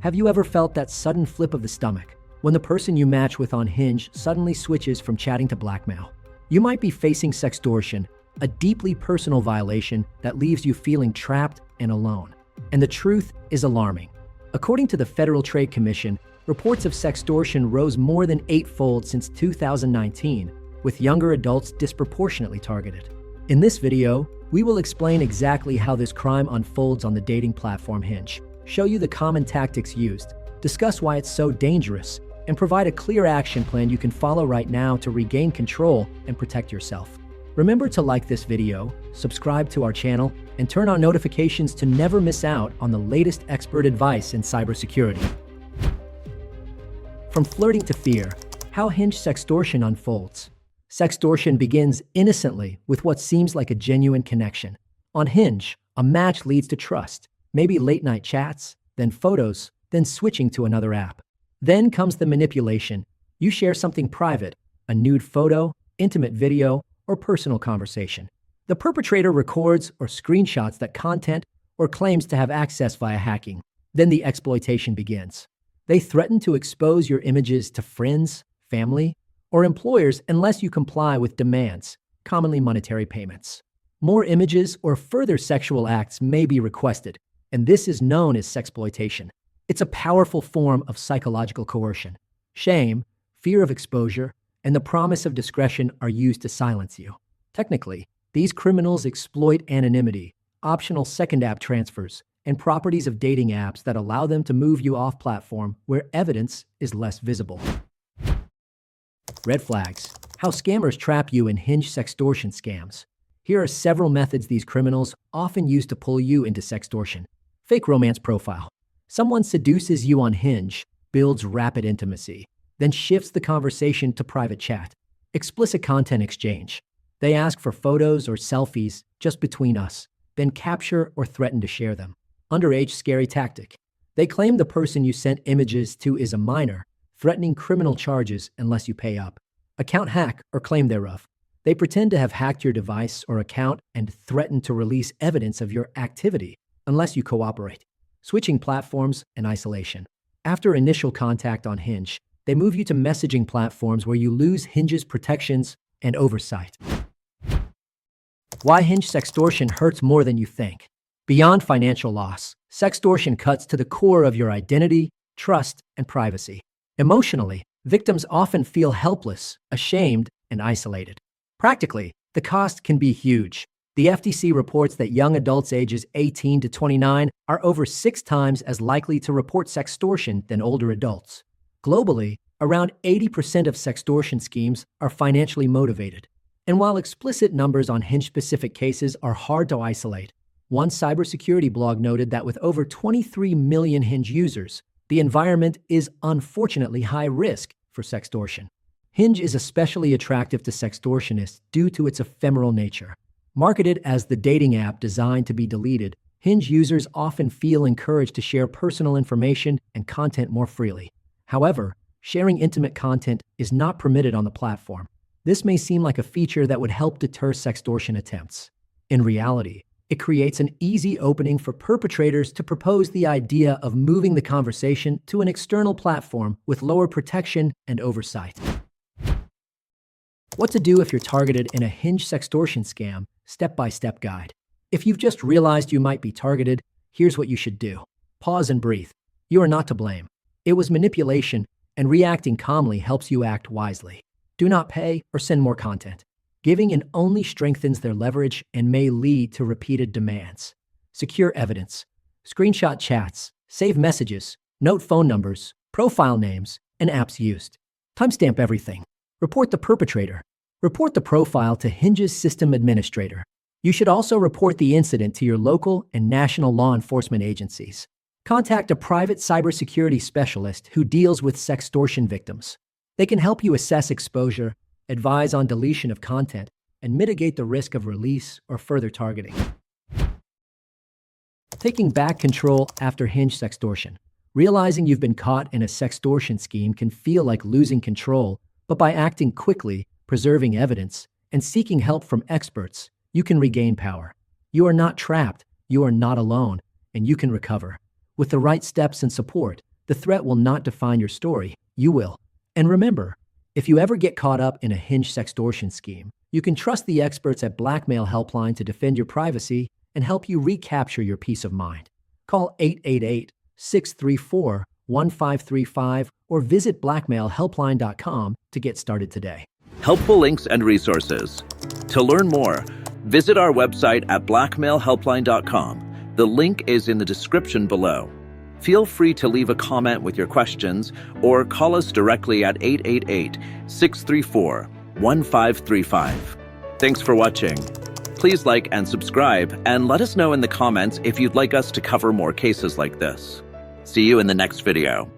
Have you ever felt that sudden flip of the stomach when the person you match with on Hinge suddenly switches from chatting to blackmail? You might be facing sextortion, a deeply personal violation that leaves you feeling trapped and alone. And the truth is alarming. According to the Federal Trade Commission, reports of sextortion rose more than 8-fold since 2019, with younger adults disproportionately targeted. In this video, we will explain exactly how this crime unfolds on the dating platform Hinge, show you the common tactics used, discuss why it's so dangerous, and provide a clear action plan you can follow right now to regain control and protect yourself. Remember to like this video, subscribe to our channel, and turn on notifications to never miss out on the latest expert advice in cybersecurity. From flirting to fear, how Hinge sextortion unfolds. Sextortion begins innocently with what seems like a genuine connection. On Hinge, a match leads to trust, maybe late-night chats, then photos, then switching to another app. Then comes the manipulation. You share something private, a nude photo, intimate video, or personal conversation. The perpetrator records or screenshots that content or claims to have access via hacking. Then the exploitation begins. They threaten to expose your images to friends, family, or employers unless you comply with demands, commonly monetary payments. More images or further sexual acts may be requested, and this is known as sexploitation. It's a powerful form of psychological coercion. Shame, fear of exposure, and the promise of discretion are used to silence you. Technically, these criminals exploit anonymity, optional second app transfers, and properties of dating apps that allow them to move you off platform where evidence is less visible. Red flags. How scammers trap you in Hinge sextortion scams. Here are several methods these criminals often use to pull you into sextortion. Fake romance profile. Someone seduces you on Hinge, builds rapid intimacy, then shifts the conversation to private chat. Explicit content exchange. They ask for photos or selfies just between us, then capture or threaten to share them. Underage scary tactic. They claim the person you sent images to is a minor, threatening criminal charges unless you pay up. Account hack or claim thereof. They pretend to have hacked your device or account and threaten to release evidence of your activity unless you cooperate. Switching platforms and isolation. After initial contact on Hinge, they move you to messaging platforms where you lose Hinge's protections and oversight. Why Hinge sextortion hurts more than you think. Beyond financial loss, sextortion cuts to the core of your identity, trust, and privacy. Emotionally, victims often feel helpless, ashamed, and isolated. Practically, the cost can be huge. The FTC reports that young adults ages 18 to 29 are over 6 times as likely to report sextortion than older adults. Globally, around 80% of sextortion schemes are financially motivated. And while explicit numbers on Hinge-specific cases are hard to isolate, one cybersecurity blog noted that with over 23 million Hinge users, the environment is unfortunately high risk for sextortion. Hinge is especially attractive to sextortionists due to its ephemeral nature. Marketed as the dating app designed to be deleted, Hinge users often feel encouraged to share personal information and content more freely. However, sharing intimate content is not permitted on the platform. This may seem like a feature that would help deter sextortion attempts. In reality, it creates an easy opening for perpetrators to propose the idea of moving the conversation to an external platform with lower protection and oversight. What to do if you're targeted in a Hinge sextortion scam, step-by-step guide. If you've just realized you might be targeted, here's what you should do. Pause and breathe. You are not to blame. It was manipulation, and reacting calmly helps you act wisely. Do not pay or send more content. Giving in only strengthens their leverage and may lead to repeated demands. Secure evidence. Screenshot chats, save messages, note phone numbers, profile names, and apps used. Timestamp everything. Report the perpetrator. Report the profile to Hinge's system administrator. You should also report the incident to your local and national law enforcement agencies. Contact a private cybersecurity specialist who deals with sextortion victims. They can help you assess exposure, advise on deletion of content, and mitigate the risk of release or further targeting. Taking back control after Hinge sextortion. Realizing you've been caught in a sextortion scheme can feel like losing control, but by acting quickly, preserving evidence, and seeking help from experts, you can regain power. You are not trapped, you are not alone, and you can recover. With the right steps and support, The threat will not define your story, you will. And remember, if you ever get caught up in a Hinge sextortion scheme, you can trust the experts at Blackmail Helpline to defend your privacy and help you recapture your peace of mind. Call 888-634-1535 or visit blackmailhelpline.com to get started today. Helpful links and resources. To learn more, visit our website at blackmailhelpline.com. The link is in the description below. Feel free to leave a comment with your questions or call us directly at 888-634-1535. Thanks for watching. Please like and subscribe and let us know in the comments if you'd like us to cover more cases like this. See you in the next video.